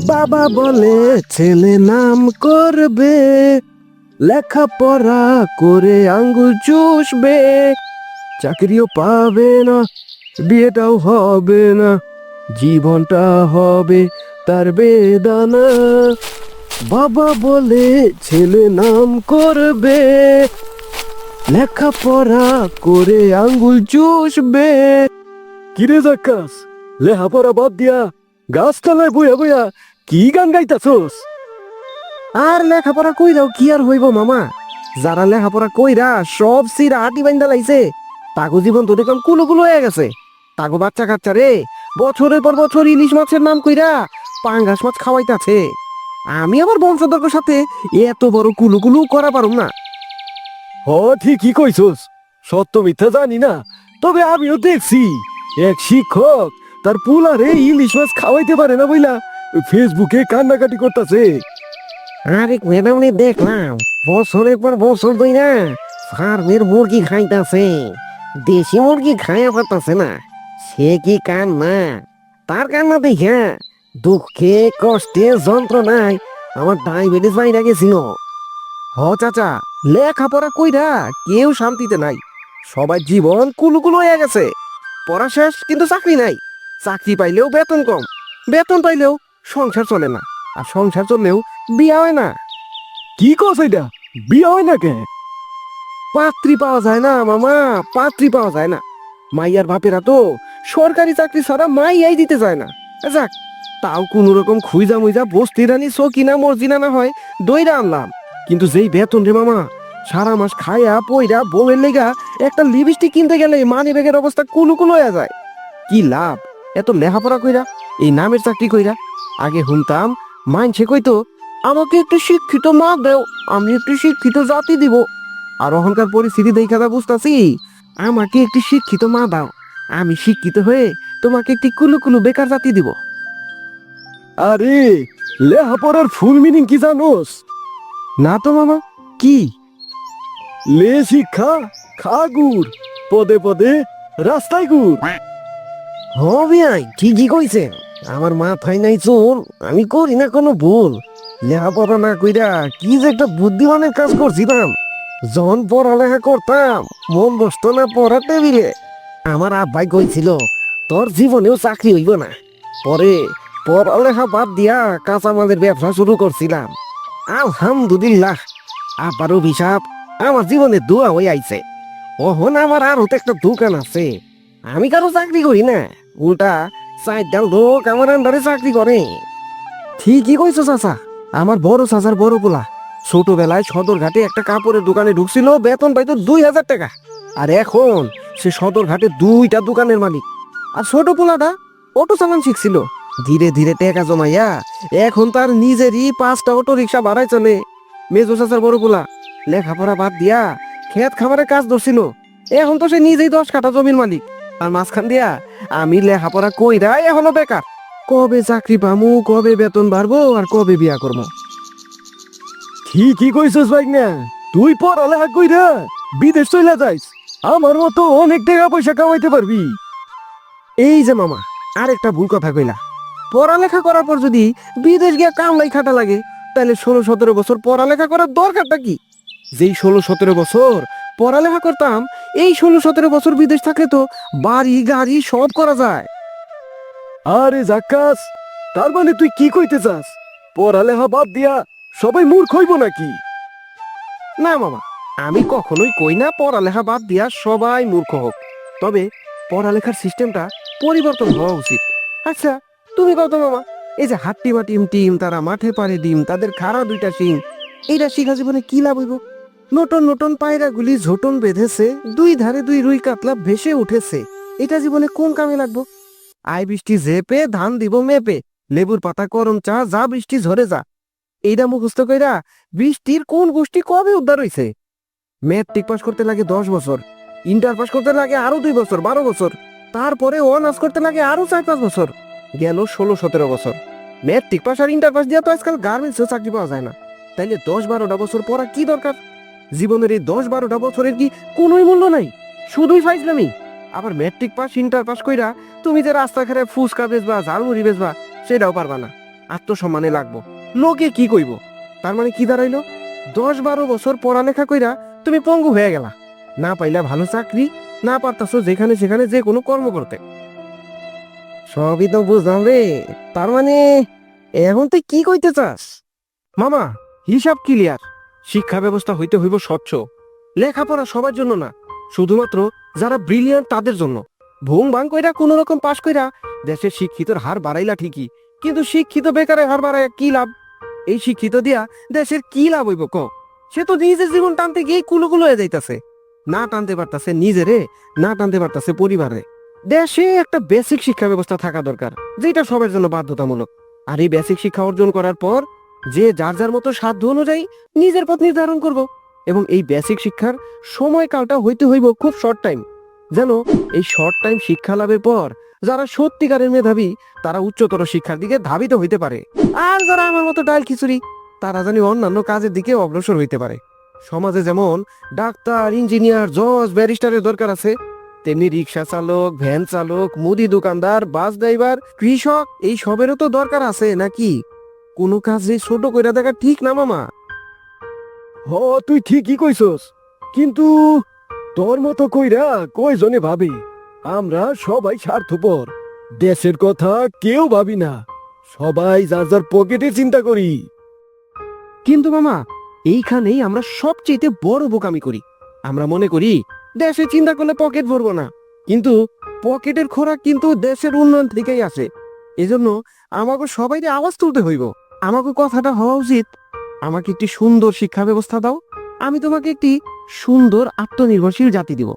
বাবা বলে ছেলে নাম করবে, লেখাপড়া করে আঙ্গুল চুষবে, চাকরিও পাবে না, বিয়েটাও হবে না, জীবনটা হবে তার বেদানা। বাবা বলে ছেলে নাম করবে, লেখাপড়া করে আঙ্গুল চুষবে। কিরে জাক্কাস, লেখাপড়া বাদ দিয়া গাছতলায় বইয়া বইয়া কি গান গাইতাছস? আর লেখাপড়া কইরাও কি আর হইব মামা, যারা লেখাপড়া কইরা সব সিরা আটি বাইন্দা লাইছে, তাগো জীবন তো দেখলাম কুলো কুলো হয়ে গেছে। তাগো বাচ্চা কাচ্চা রে বছরের পর বছর ইলিশ মাছের নাম কইরা পাঙ্গাস মাছ খাওয়াইতাছে। আমি আমার বংশধরের সাথে এত বড় কুলু কুলু করা পারুম না। হ, ঠিকই কইছস, সত্য মিথ্যা জানি না, তবে আমিও দেখছি এক শিক্ষক তার পুলারে ইলিশ মাছ খাওয়াইতে পারে না বইলা ফেসবুকে কান্নাকাটি করতেছে। আরে ম্যাডাম দেখলাম বছরের পর বছর ধই না ফার্মের মুরগি খাইতাছে, দেশি মুরগি খাইয়া পারতাছে না। সে কি কান্না, তার কান্না দেখা দুঃখে কষ্টে যন্ত্রণায় আমার ডায়াবেটিস বাইরা গেছিল। হ চাচা, লেখাপড়া কইরা কেউ শান্তিতে নাই, সবার জীবন কুলুকুলু হয়ে গেছে। পড়া শেষ কিন্তু চাকরি নাই, চাকরি পাইলেও বেতন কম, বেতন পাইলেও সংসার চলে না, আর সংসার চললেও বিয়া হয় না। কি কস এটা, বিয়া হয় না কে? পাত্রী পাওয়া যায় না মামা, পাত্রী পাওয়া যায় না। মাইয়ার বাপেরা তো সরকারি চাকরি ছাড়া মাইয়াই দিতে যায় না। যাক, তাও কোন রকম খুইজা মুইজা বস্তি রানী সকিনা মর্জিনা না হয় দইরা আনলাম। কিন্তু যেই বেতন রে মামা, সারা মাস খায়া পইরা বউয়ের লেগা একটা লিপস্টিক কিনতে গেলে মানি ব্যাগের অবস্থা কুলুকুল হয়ে যায়। কি লাভ এত লেখাপড়া কইরা, এই নামের চাকরি কইরা? আগে শুনতাম মাইনছে কইতো আমাকে একটু শিক্ষিত মা দেও, আমি একটু শিক্ষিত জাতি দিব। আর অহংকার পরিস্থিতি দেখা দা বুঝতাছি, আমাকে একটি শিক্ষিত মা দাও, আমি শিক্ষিত হয়ে তোমাকে একটি কুলুকুলু বেকার জাতি দিব। আরে, লেখাপড়ার ফুল মিনিং কি জানোস? না তো মামা, কি? লে শিক্ষা, খা গুড়, পদে পদে রাস্তায় গুড়। হবে আই ঠিকই কইছে, আমার মাথায় নাই চুল, আমি করি না কোনো ভুল। লেখাপড়া না কইরা কি যে একটা বুদ্ধিমানের কাজ করছিলাম। যখন পড়ালেখা করতাম মন বসতো না পড়ার টেবিলে। আমার আব্বাই কইছিল তোর জীবনেও চাকরি হইব না। পরে পড়ালেখা বাদ দিয়া কাঁচামালের ব্যবসা শুরু করছিলাম। আলহামদুলিল্লাহ, আব্বার অভিশাপ আমার জীবনে দোয়া হয়ে আইছে। ওহন আমার আরো তো একটা দোকান আছে, আমি কারো চাকরি করি না, উল্টা চারটা লোক আমার আন্ডারে চাকরি করে। ঠিকই কইছো চাচা, আমার বড় চাচার বড় পোলা ছোটবেলায় সদরঘাটে একটা কাপড়ের দোকানে ঢুকছিল, বেতন পাইতো 2000 টাকা। আর এখন সে সদরঘাটে 2টা দোকানের মালিক। আর ছোট পোলাটা অটো চালান শিখছিল, ধীরে ধীরে টাকা জমাইয়া এখন তার নিজেরই 5টা অটো রিক্সা ভাড়ায় চলে। মেজো চাচার বড় পোলা লেখাপড়া বাদ দিয়া খেত খামারের কাজ ধরছিল, এখন তো সে নিজেই 10 কাঠা জমির মালিক। আর মাঝখান দিয়া আমি লেখাপড়া কইরা এখনো বেকার। কবে চাকরি পামু, কবে বেতন বাড়বো, আর কবে বিয়া করবো? ঠিকই কইছস ভাই না, তুই পড়ালেখা কইরা বিদেশ চলে যাইস, আমার মতো অনেক টাকা পয়সা কামাইতে পারবি। এই যে মামা, আরেকটা ভুল কথা কইলা। পড়ালেখা করার পর যদি বিদেশ গিয়া কামলাই খাটা লাগে, তাহলে 16-17 বছর পড়ালেখা করার দরকারটা কি? যেই 16-17 বছর পড়ালেখা করতাম, এই 16-17 বছর বিদেশ থাকলে তো বাড়ি গাড়ি সব করা যায়। আরে জাক্কাস, তার মানে তুই কি কইতে চাস, পড়ালেখা বাদ দিয়া সবাই মূর্খ হইব নাকি? না মামা, আমি কখনোই কই না পড়ালেখা বাদ দিয়া সবাই মূর্খ হোক, তবে পড়ালেখার সিস্টেমটা পরিবর্তন হওয়া উচিত। আচ্ছা তুমি কত মামা, এই যে হাট্টিমা টিম টিম তারা মাঠে পারে ডিম, তাদের খাড়া 2টা শিং, এইটা শিখা জীবনে কি লাভ হইব? নতুন নতুন পায়রা গুলি ঝোটন বেঁধেছে, 2 ধারে 2 রুই কাতলা ভেসে উঠেছে, এটা জীবনে কোন কামে লাগবো? আই বৃষ্টি ঝেপে ধান দিব মেপে, লেবুর পাতা করম চা, যা বৃষ্টি ঝরে যা। এইটা মুখস্থ কইরা বৃষ্টির কোন গোষ্ঠী কবে উদ্ধার হইছে? ম্যাট্রিক পাস করতে লাগে 10 বছর, ইন্টার পাস করতে লাগে আরো 2 বছর, 12 বছর, তারপরে অনার্স করতে লাগে আরো 4-5 বছর, গেল 16-17 বছর। ম্যাট্রিক পাস আর ইন্টার পাস দিয়া তো আজকাল গার্মেন্টসে চাকরি পাওয়া যায় না, তাইলে 10-12টা বছর পড়া কি দরকার? জীবনের এই 10-12টা বছরের কি কোনোই মূল্য নাই? শুধুই ফাইজলামি। আবার ম্যাট্রিক পাস ইন্টার পাস কইরা তুমি যে রাস্তা ঘাটে ফুচকা বেচবা, ঝালমুড়ি বেচবা, সেটাও পারবা না। আত্মসম্মানে লাগবো, লোকে কি কইব। তার মানে কি দাঁড়াইলো, 10-12 বছর পড়ালেখা কইরা তুমি পঙ্গু হয়ে গেলা, না পাইলা ভালো চাকরি, না পারতাছো যেখানে সেখানে যে কোনো কর্ম করতে। সবই তো বুঝলাম রে, তার মানে এখন তুই কি কইতে চাস? মামা, হিসাব ক্লিয়ার। শিক্ষা ব্যবস্থা হইতে হইব স্বচ্ছ। লেখাপড়া সবার জন্য না, শুধুমাত্র যারা ব্রিলিয়ান্ট তাদের জন্য। ভুং ভাং কইরা কোন রকম পাশ কইরা দেশের শিক্ষিতর হার বাড়াইলা ঠিকই, কিন্তু শিক্ষিত বেকারের হার বাড়াইয়া কি লাভ? এই শিক্ষিত দিয়া দেশের কি লাভ হইব ক? সে তো নিজের জীবন টানতে গিয়ে কুলুকুলু হয়ে যাইতাছে, না টানতে পারতাছে নিজেরে, না টানতে পারতাছে পরিবারে। দেশে একটা বেসিক শিক্ষা ব্যবস্থা থাকা দরকার, যেটা সবার জন্য বাধ্যতামূলক। আর এই বেসিক শিক্ষা অর্জন করার পর যে যার যার মতো সাধ্য অনুযায়ী নিজের পথ নির্ধারণ করব। এবং এই বেসিক শিক্ষার সময়কালটা হইতে হইব খুব শর্ট টাইম, যেন এই শর্ট টাইম শিক্ষা লাভের পর যারা সত্যিকারের মেধাবী তারা উচ্চতর শিক্ষার দিকে ধাবিত হইতে পারে, আর যারা আমার মতো ডাল খিচুড়ি তারা জানি অন্যান্য কাজের দিকে অগ্রসর হইতে পারে। সমাজে যেমন ডাক্তার, ইঞ্জিনিয়ার, জজ, ব্যারিস্টারের দরকার আছে, তেমনি রিক্সা চালক, ভ্যান চালক, মুদি দোকানদার, বাস ড্রাইভার, কৃষক, এই সবেরও তো দরকার আছে নাকি? কোনো কাজ যে ছোট কইরা দেখা ঠিক না মামা। হ, তুই ঠিকই কইছস, কিন্তু তোর মতো কইরা কয়জনে ভাবি? আমরা সবাই স্বার্থপর, দেশের কথা কেউ ভাবি না, সবাই যার যার পকেটে চিন্তা করি। কিন্তু মামা, এইখানেই আমরা সবচেয়ে বড় বোকামি করি। আমরা মনে করি দেশে চিন্তা করলে পকেট ভরবো না, কিন্তু পকেটের খোরাক কিন্তু দেশের উন্নয়ন থেকেই আসে। এজন্য আমাকে সবাই আওয়াজ তুলতে হইব। আমাকে কথাটা হওয়া উচিত, আমাকে একটি সুন্দর শিক্ষা ব্যবস্থা দাও, আমি তোমাকে একটি সুন্দর আত্মনির্ভরশীল জাতি দিব।